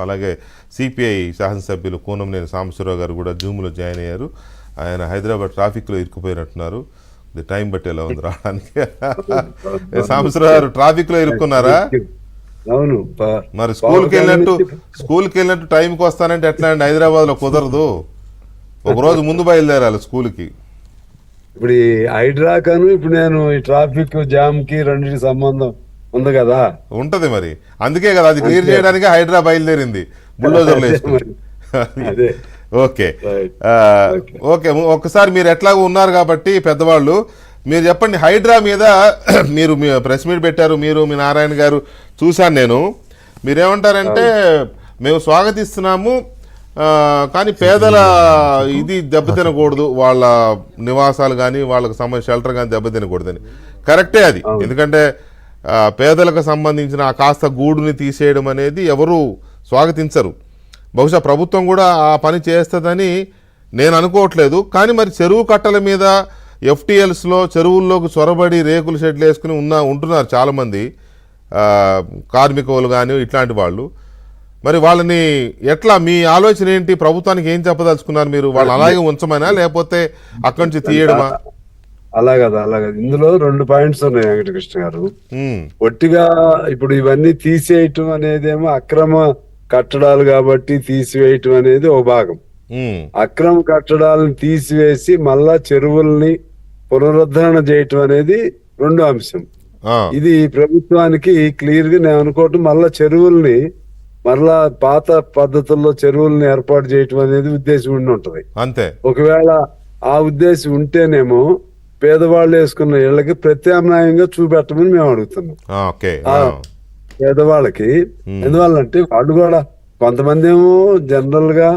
అలాగే సిపిఐ శాసనసభ్యులు కూనంనేని సాంబశివరావు గారు కూడా జూమ్లో జాయిన్ అయ్యారు. ఆయన హైదరాబాద్ ట్రాఫిక్లో ఇరుక్కుపోయినట్టున్నారు. ఇది టైం బట్టి ఎలా ఉంది రావడానికి. సాంబశివరావు గారు ట్రాఫిక్లో ఇరుక్కున్నారా? అవును. మరి స్కూల్కి వెళ్ళినట్టు టైంకి వస్తానంటే ఎట్లా అండి? హైదరాబాద్లో కుదరదు, ఒకరోజు ముందు బయలుదేరాలి స్కూల్కి. ఇప్పుడు ఈ హైడ్రాకాను ఇప్పుడు నేను ఈ ట్రాఫిక్ జామ్ కి రెండింటి సంబంధం ఉంది కదా. ఉంటది మరి, అందుకే కదా అది క్లియర్ చేయడానికి హైడ్రా బయలుదేరింది బుల్డోజర్లు వేసుకుని. ఓకే ఓకే, ఒక్కసారి మీరు ఎట్లాగో ఉన్నారు కాబట్టి పెద్దవాళ్ళు మీరు చెప్పండి. హైడ్రా మీద మీరు ప్రెస్ మీట్ పెట్టారు, మీరు మీ నారాయణ గారు చూశాను నేను. మీరేమంటారంటే మేము స్వాగతిస్తున్నాము, కానీ పేదల ఇది దెబ్బతినకూడదు, వాళ్ళ నివాసాలు కానీ వాళ్ళకి సంబంధించిన షెల్టర్ కానీ దెబ్బతినకూడదని. కరెక్టే అది, ఎందుకంటే పేదలకు సంబంధించిన ఆ కాస్త గూడుని తీసేయడం అనేది ఎవరు స్వాగతించరు. బహుశా ప్రభుత్వం కూడా ఆ పని చేస్తుందని నేను అనుకోవట్లేదు. కానీ మరి చెరువు కట్టల మీద ఎఫ్టీఎల్స్లో చెరువుల్లోకి చొరబడి రేకుల షెడ్లు వేసుకుని ఉంటున్నారు చాలామంది కార్మికులు కానీ ఇట్లాంటి వాళ్ళు. మరి వాళ్ళని ఎట్లా, మీ ఆలోచన ఏంటి? ప్రభుత్వానికి ఏం చెప్పదలుచుకున్నారు మీరు? వాళ్ళు అలాగే ఉంచమనా లేకపోతే అక్కడి నుంచి తీయడమా? అలాగదా. ఇందులో 2 పాయింట్స్ ఉన్నాయి వెంకటకృష్ణ గారు. ఒట్టిగా ఇప్పుడు ఇవన్నీ తీసేయటం అనేదేమో అక్రమ కట్టడాలు కాబట్టి తీసివేయటం అనేది ఒక భాగం. అక్రమ కట్టడాలను తీసివేసి మళ్ళా చెరువుల్ని పునరుద్ధరణ చేయటం అనేది రెండో అంశం. ఇది ప్రభుత్వానికి క్లియర్ గా నేను అనుకోవటం, మళ్ళా చెరువుల్ని మరలా పాత పద్ధతుల్లో చెరువుల్ని ఏర్పాటు చేయటం అనేది ఉద్దేశం ఉండి ఉంటది. అంతే. ఒకవేళ ఆ ఉద్దేశం ఉంటేనేమో పేదవాళ్ళు వేసుకున్న ఇళ్లకి ప్రత్యామ్నాయంగా చూపెట్టమని మేము అడుగుతున్నాం పేదవాళ్ళకి. ఎందువల్లంటే వాళ్ళు కూడా కొంతమంది ఏమో జనరల్ గా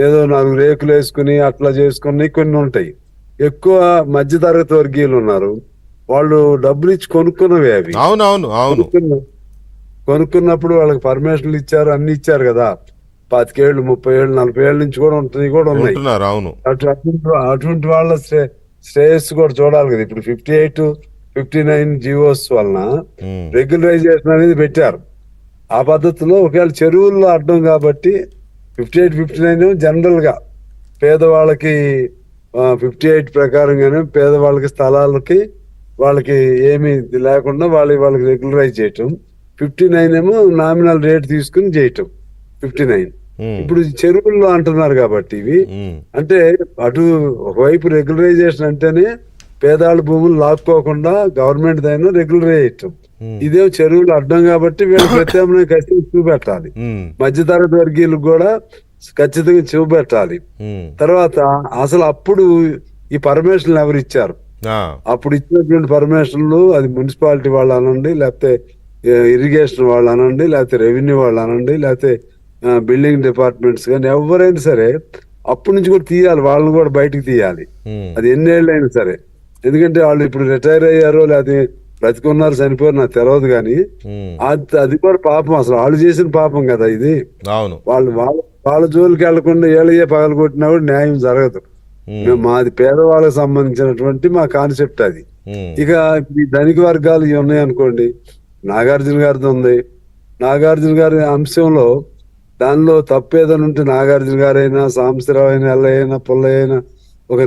ఏదో 4 రేకులు వేసుకుని అట్లా చేసుకుని కొన్ని ఉంటాయి. ఎక్కువ మధ్య తరగతి వర్గీయులు ఉన్నారు, వాళ్ళు డబ్బులు ఇచ్చి కొనుక్కున్నవే అవి. కొనుక్కున్నప్పుడు వాళ్ళకి పర్మిషన్లు ఇచ్చారు, అన్ని ఇచ్చారు కదా. 25 ఏళ్ళు 30 ఏళ్ళు 40 ఏళ్ళ నుంచి కూడా ఉంటుంది కూడా ఉన్నాయి. అటువంటి వాళ్ళ శ్రేయస్సు కూడా చూడాలి కదా. ఇప్పుడు 58, 59 జియోస్ వలన రెగ్యులరైజేషన్ అనేది పెట్టారు. ఆ పద్ధతిలో ఒకవేళ చెరువుల్లో అడ్డం కాబట్టి 58, 59 జనరల్ గా పేదవాళ్ళకి 58 ప్రకారంగానే పేదవాళ్ళకి స్థలాలకి వాళ్ళకి ఏమి లేకుండా వాళ్ళకి రెగ్యులరైజ్ చేయటం. 59 ఏమో నామినల్ రేట్ తీసుకుని చేయటం 59. ఇప్పుడు చెరువుల్లో అంటున్నారు కాబట్టి ఇవి అంటే అటు ఒకవైపు రెగ్యులరైజేషన్ అంటేనే పేదాళ్ళ భూములు లాక్కోకుండా గవర్నమెంట్ దైనా రెగ్యులరైజ్ చేయటం. ఇదే చెరువులు అడ్డం కాబట్టి వీళ్ళు ప్రత్యామ్నాయ ఖచ్చితంగా చూపెట్టాలి. మధ్యతరగతి వర్గీయులకు కూడా ఖచ్చితంగా చూపెట్టాలి. తర్వాత అసలు అప్పుడు ఈ పర్మిషన్లు ఎవరు ఇచ్చారు? అప్పుడు ఇచ్చినటువంటి పర్మిషన్లు అది మున్సిపాలిటీ వాళ్ళు అనండి, లేకపోతే ఇరిగేషన్ వాళ్ళు అనండి, లేకపోతే రెవెన్యూ వాళ్ళు అనండి, లేకపోతే బిల్డింగ్ డిపార్ట్మెంట్స్ కానీ ఎవరైనా సరే అప్పటి నుంచి కూడా తీయాలి, వాళ్ళని కూడా బయటకు తీయాలి. అది ఎన్నేళ్ళు అయినా సరే. ఎందుకంటే వాళ్ళు ఇప్పుడు రిటైర్ అయ్యారో లేకపోతే బ్రతికున్నారు చనిపోయారు నాకు తెలియదు, కానీ అది కూడా పాపం, అసలు వాళ్ళు చేసిన పాపం కదా ఇది. వాళ్ళ జోలికి వెళ్లకుండా ఏళ్ళయ్యే పగలు కొట్టినా కూడా న్యాయం జరగదు. మాది పేదవాళ్ళకి సంబంధించినటువంటి మా కాన్సెప్ట్ అది. ఇక ఈ ధనిక వర్గాలు ఇవి ఉన్నాయనుకోండి, నాగార్జున గారిది ఉంది. నాగార్జున గారి అంశంలో దానిలో తప్పేదని ఉంటే నాగార్జున గారైనా సాంబశివరావు అయినా ఎల్లయ్యైనా పుల్లయ్యైనా ఒక